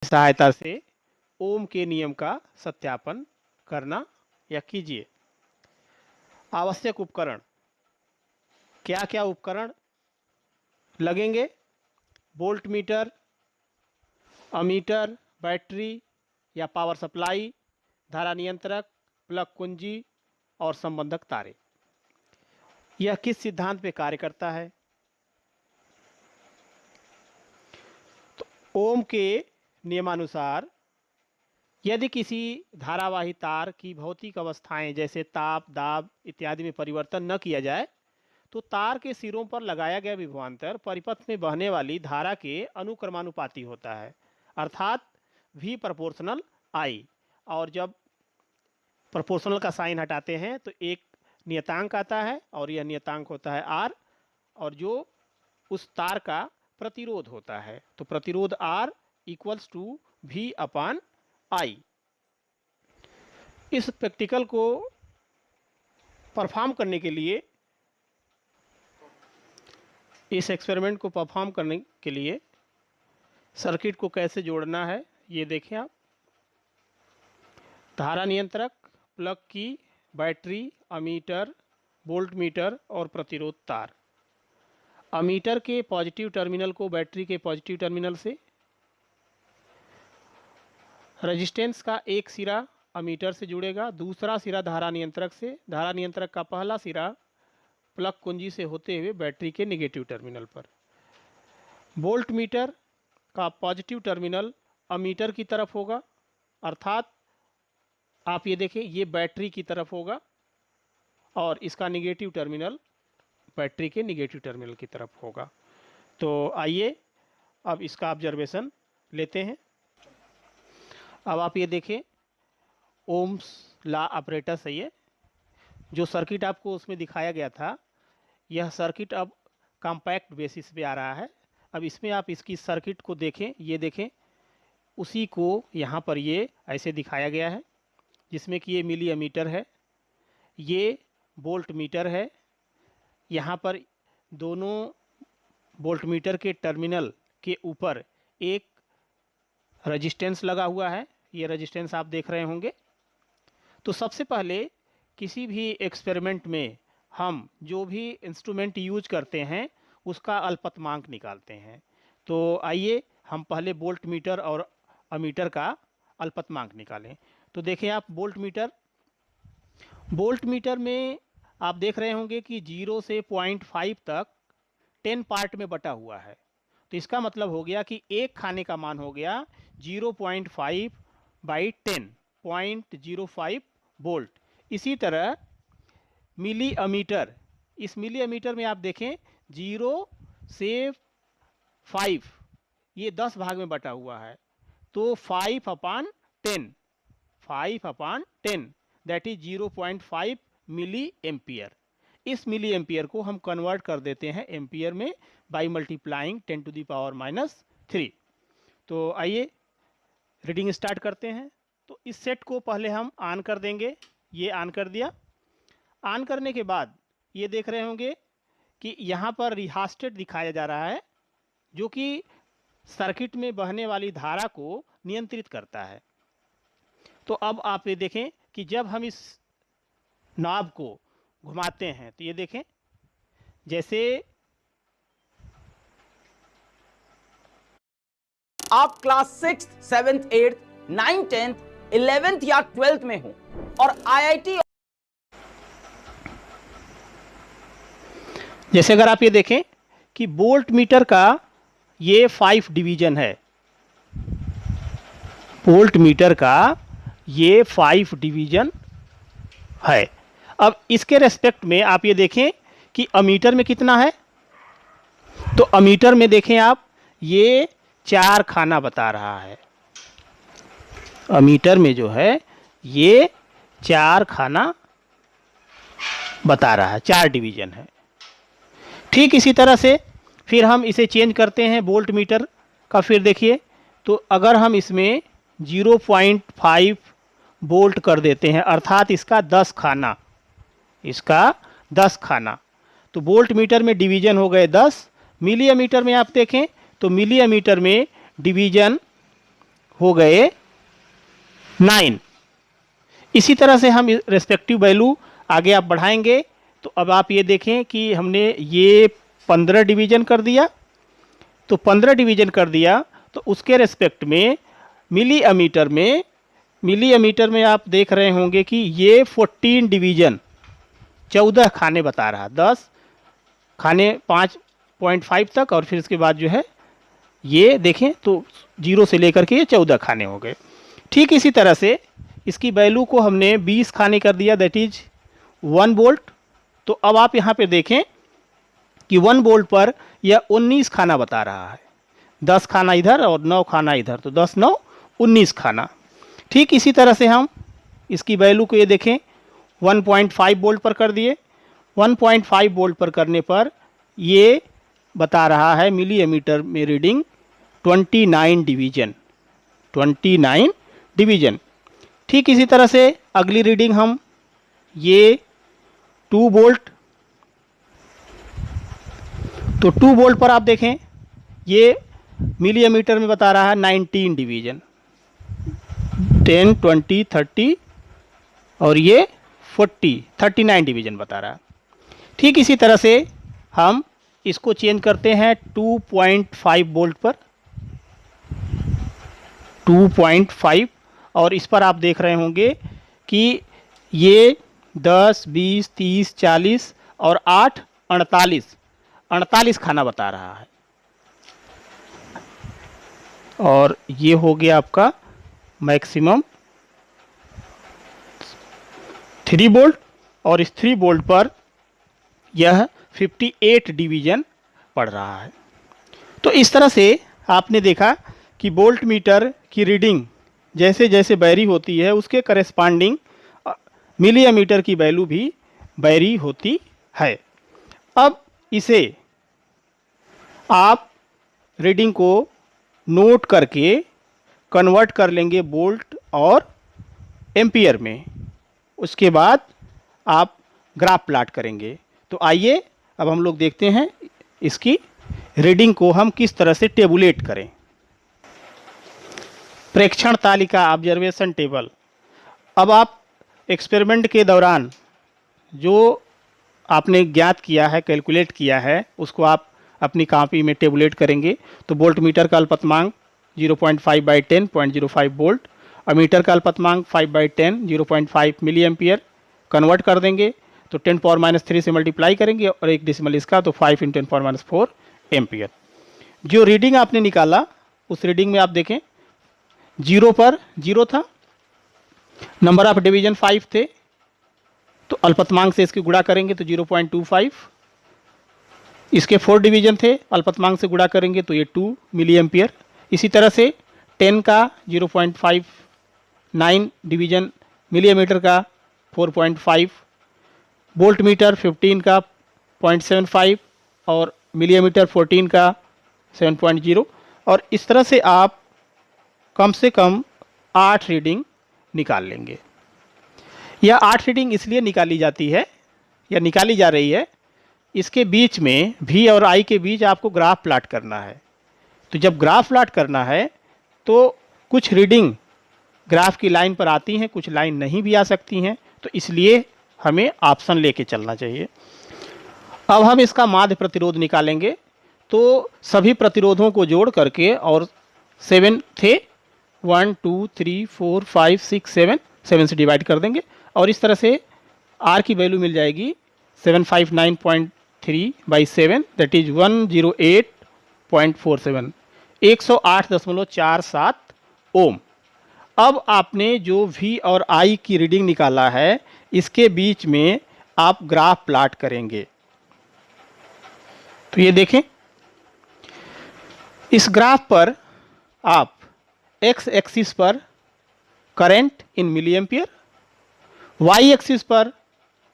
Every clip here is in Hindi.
सहायता से ओम के नियम का सत्यापन करना या कीजिए। आवश्यक उपकरण, क्या क्या उपकरण लगेंगे? वोल्ट मीटर, अमीटर, बैटरी या पावर सप्लाई, धारा नियंत्रक, प्लग कुंजी और संबंधक तारे। यह किस सिद्धांत पे कार्य करता है? तो ओम के नियमानुसार यदि किसी धारावाही तार की भौतिक अवस्थाएं जैसे ताप, दाब इत्यादि में परिवर्तन न किया जाए तो तार के सिरों पर लगाया गया विभवांतर परिपथ में बहने वाली धारा के अनुक्रमानुपाती होता है, अर्थात V प्रोपोर्शनल I। और जब प्रोपोर्शनल का साइन हटाते हैं तो एक नियतांक आता है और यह नियतांक होता है R, और जो उस तार का प्रतिरोध होता है, तो प्रतिरोध R equals to V upon I। इस प्रैक्टिकल को परफॉर्म करने के लिए, इस एक्सपेरिमेंट को परफॉर्म करने के लिए सर्किट को कैसे जोड़ना है ये देखें आप। धारा नियंत्रक, प्लग की, बैटरी, अमीटर, वोल्ट मीटर और प्रतिरोध तार। अमीटर के पॉजिटिव टर्मिनल को बैटरी के पॉजिटिव टर्मिनल से, रेजिस्टेंस का एक सिरा अमीटर से जुड़ेगा, दूसरा सिरा धारा नियंत्रक से, धारा नियंत्रक का पहला सिरा प्लग कुंजी से होते हुए बैटरी के नेगेटिव टर्मिनल पर। वोल्ट मीटर का पॉजिटिव टर्मिनल अमीटर की तरफ होगा, अर्थात आप ये देखें ये बैटरी की तरफ होगा, और इसका नेगेटिव टर्मिनल बैटरी के नेगेटिव टर्मिनल की तरफ होगा। तो आइए अब इसका ऑब्जर्वेशन लेते हैं। अब आप ये देखें ओम्स लॉ ऑपरेटस है, ये जो सर्किट आपको उसमें दिखाया गया था, यह सर्किट अब कॉम्पैक्ट बेसिस पे आ रहा है। अब इसमें आप इसकी सर्किट को देखें, ये देखें उसी को यहाँ पर ये ऐसे दिखाया गया है, जिसमें कि ये मिली एमीटर है, ये वोल्ट मीटर है। यहाँ पर दोनों वोल्ट मीटर के टर्मिनल के ऊपर एक रेजिस्टेंस लगा हुआ है, ये रेजिस्टेंस आप देख रहे होंगे। तो सबसे पहले किसी भी एक्सपेरिमेंट में हम जो भी इंस्ट्रूमेंट यूज करते हैं उसका अल्पतमांक निकालते हैं। तो आइए हम पहले वोल्ट मीटर और अमीटर का अल्पतमांक निकालें। तो देखें आप वोल्ट मीटर में आप देख रहे होंगे कि 0 से 0.5 तक 10 पार्ट में बटा हुआ है। तो इसका मतलब हो गया कि एक खाने का मान हो गया 0.5 बाई 10, 0.05 वोल्ट। इसी तरह मिली अमीटर, इस मिली अमीटर में आप देखें 0 से 5 ये 10 भाग में बटा हुआ है, तो 5 अपान 10 दैट इज 0.5 मिली एम्पियर। इस मिली एम्पियर को हम कन्वर्ट कर देते हैं एम्पियर में बाई मल्टीप्लाइंग 10⁻³ तो आइए रीडिंग स्टार्ट करते हैं। तो इस सेट को पहले हम ऑन कर देंगे, ये ऑन कर दिया। ऑन करने के बाद ये देख रहे होंगे कि यहाँ पर रिहास्टेट दिखाया जा रहा है, जो कि सर्किट में बहने वाली धारा को नियंत्रित करता है। तो अब आप ये देखें कि जब हम इस नॉब को घुमाते हैं तो ये देखें जैसे आप class 6th, 7th, 8th, 9th, 10th, 11th या 12th में हो और IIT, जैसे अगर आप ये देखें कि वोल्ट मीटर का ये 5 डिवीजन है, वोल्ट मीटर का ये 5 डिवीजन है। अब इसके रेस्पेक्ट में आप ये देखें कि अमीटर में कितना है, तो अमीटर में देखें आप ये 4 खाना बता रहा है। अमीटर में जो है ये 4 खाना बता रहा है, 4 डिवीजन है। ठीक इसी तरह से फिर हम इसे चेंज करते हैं वोल्ट मीटर का। फिर देखिए तो अगर हम इसमें 0.5 वोल्ट कर देते हैं, अर्थात इसका 10 खाना, इसका 10 खाना, तो वोल्ट मीटर में डिवीजन हो गए 10। मिली एमीटर में आप देखें तो मिली एमीटर में डिवीजन हो गए 9। इसी तरह से हम रेस्पेक्टिव वैल्यू आगे आप बढ़ाएंगे तो अब आप ये देखें कि हमने ये 15 डिवीजन कर दिया, तो 15 डिवीजन कर दिया तो उसके रेस्पेक्ट में मिली एमीटर में आप देख रहे होंगे कि ये 14 डिवीजन 14 खाने बता रहा, 10 खाने 5.5 तक, और फिर इसके बाद जो है ये देखें तो 0 से लेकर के ये 14 खाने हो गए। ठीक इसी तरह से इसकी वैल्यू को हमने 20 खाने कर दिया, दैट इज 1 वोल्ट। तो अब आप यहाँ पे देखें कि 1 वोल्ट पर यह 19 खाना बता रहा है, 10 खाना इधर और 9 खाना इधर, तो 10 9 19 खाना। ठीक इसी तरह से हम इसकी वैल्यू को ये देखें 1.5 वोल्ट पर कर दिए, 1.5 वोल्ट पर करने पर ये बता रहा है मिली एमीटर में रीडिंग 29 डिवीजन। ठीक इसी तरह से अगली रीडिंग हम ये 2 वोल्ट, तो 2 वोल्ट पर आप देखें ये मिली एमीटर में बता रहा है 19 डिवीजन, 10 20 30 और ये 40 39 डिवीजन बता रहा है। ठीक इसी तरह से हम इसको चेंज करते हैं 2.5 वोल्ट पर, 2.5, और इस पर आप देख रहे होंगे कि ये 10 20 30 40 और 8 48 खाना बता रहा है, और ये हो गया आपका मैक्सिमम 3 वोल्ट, और इस 3 वोल्ट पर यह 58 डिवीजन पड़ रहा है। तो इस तरह से आपने देखा कि वोल्ट मीटर की रीडिंग जैसे जैसे बैरी होती है उसके करेस्पॉन्डिंग मिली एमीटर की वैल्यू भी बैरी होती है। अब इसे आप रीडिंग को नोट करके कन्वर्ट कर लेंगे वोल्ट और एम्पियर में, उसके बाद आप ग्राफ प्लाट करेंगे। तो आइए अब हम लोग देखते हैं इसकी रीडिंग को हम किस तरह से टेबुलेट करें। प्रेक्षण तालिका, ऑब्जर्वेशन टेबल। अब आप एक्सपेरिमेंट के दौरान जो आपने ज्ञात किया है, कैलकुलेट किया है, उसको आप अपनी कॉपी में टेबुलेट करेंगे। तो वोल्ट मीटर का अल्पतमांक 0.5/10 0.05 वोल्ट, अमीटर का अल्पतमांक 5/10 0.5 मिली एम्पियर, कन्वर्ट कर देंगे तो 10⁻³ से मल्टीप्लाई करेंगे और एक डेसिमल इसका, तो 5 × 10⁻⁴ एम्पियर। जो रीडिंग आपने निकाला उस रीडिंग में आप देखें 0 पर 0 था, नंबर ऑफ डिवीजन 5 थे, तो अल्पतमांक से इसकी गुणा करेंगे तो 0.25, इसके 4 डिवीजन थे, अल्पतमांक से गुणा करेंगे तो ये 2 मिली एम्पियर। इसी तरह से 10 का 0.59 डिवीजन, मिली एमीटर का 4.5, वोल्ट मीटर 15 का 0.75 और मिली एमीटर 14 का 7.0, और इस तरह से आप कम से कम 8 रीडिंग निकाल लेंगे। यह 8 रीडिंग इसलिए निकाली जाती है या निकाली जा रही है, इसके बीच में V और I के बीच आपको ग्राफ प्लाट करना है। तो जब ग्राफ प्लाट करना है तो कुछ रीडिंग ग्राफ की लाइन पर आती हैं, कुछ लाइन नहीं भी आ सकती हैं, तो इसलिए हमें ऑप्शन लेके चलना चाहिए। अब हम इसका माध्य प्रतिरोध निकालेंगे, तो सभी प्रतिरोधों को जोड़ करके, और 7 थे, 1 2 3 4 5 6 7 से डिवाइड कर देंगे, और इस तरह से R की वैल्यू मिल जाएगी 759.3/7, दैट इज 108.47, 108.47 ओम। अब आपने जो V और I की रीडिंग निकाला है इसके बीच में आप ग्राफ प्लाट करेंगे। तो ये देखें, इस ग्राफ पर आप x एक्सिस पर current in milli ampere, y axis पर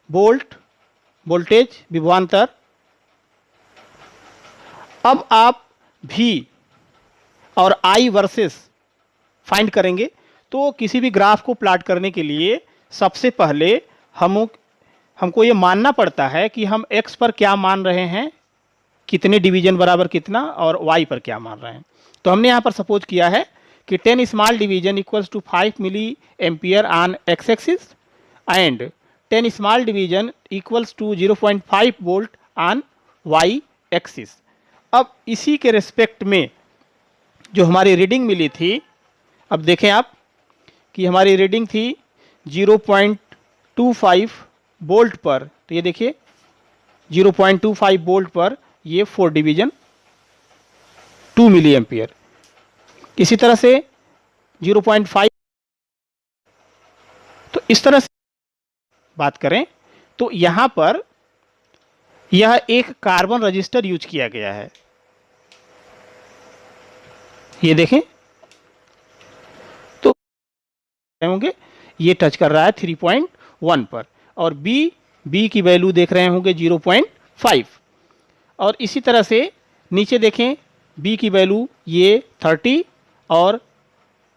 वोल्टेज विभवांतर। अब आप V और I वर्सेस फाइंड करेंगे। तो किसी भी ग्राफ को प्लाट करने के लिए सबसे पहले हमको ये मानना पड़ता है कि हम x पर क्या मान रहे हैं, कितने डिवीजन बराबर कितना, और y पर क्या मान रहे हैं। तो हमने यहाँ पर सपोज किया है कि 10 small division equals to 5 milli ampere on X axis and 10 small division equals to 0.5 volt on Y axis. अब इसी के रिस्पेक्ट में जो हमारी रीडिंग मिली थी, अब देखें आप कि हमारी रीडिंग थी 0.25 वोल्ट पर, तो ये देखिए 0.25 वोल्ट पर ये 4 डिवीजन 2 मिली एम्पियर। इसी तरह से 0.5, तो इस तरह से बात करें तो यहां पर यह एक कार्बन रजिस्टर यूज किया गया है। ये देखें तो होंगे ये टच कर रहा है 3.1 पर, और बी की वैल्यू देख रहे होंगे 0.5, और इसी तरह से नीचे देखें बी की वैल्यू ये 30 और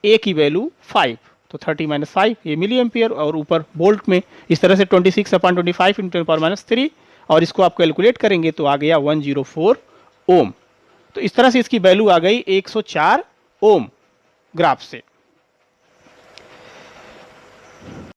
ए की वैल्यू 5, तो 30 माइनस 5 ये मिली एम्पियर, और ऊपर वोल्ट में इस तरह से 26/25 × 10⁻³ और इसको आप कैलकुलेट करेंगे तो आ गया 104 ओम। तो इस तरह से इसकी वैल्यू आ गई 104 ओम ग्राफ से।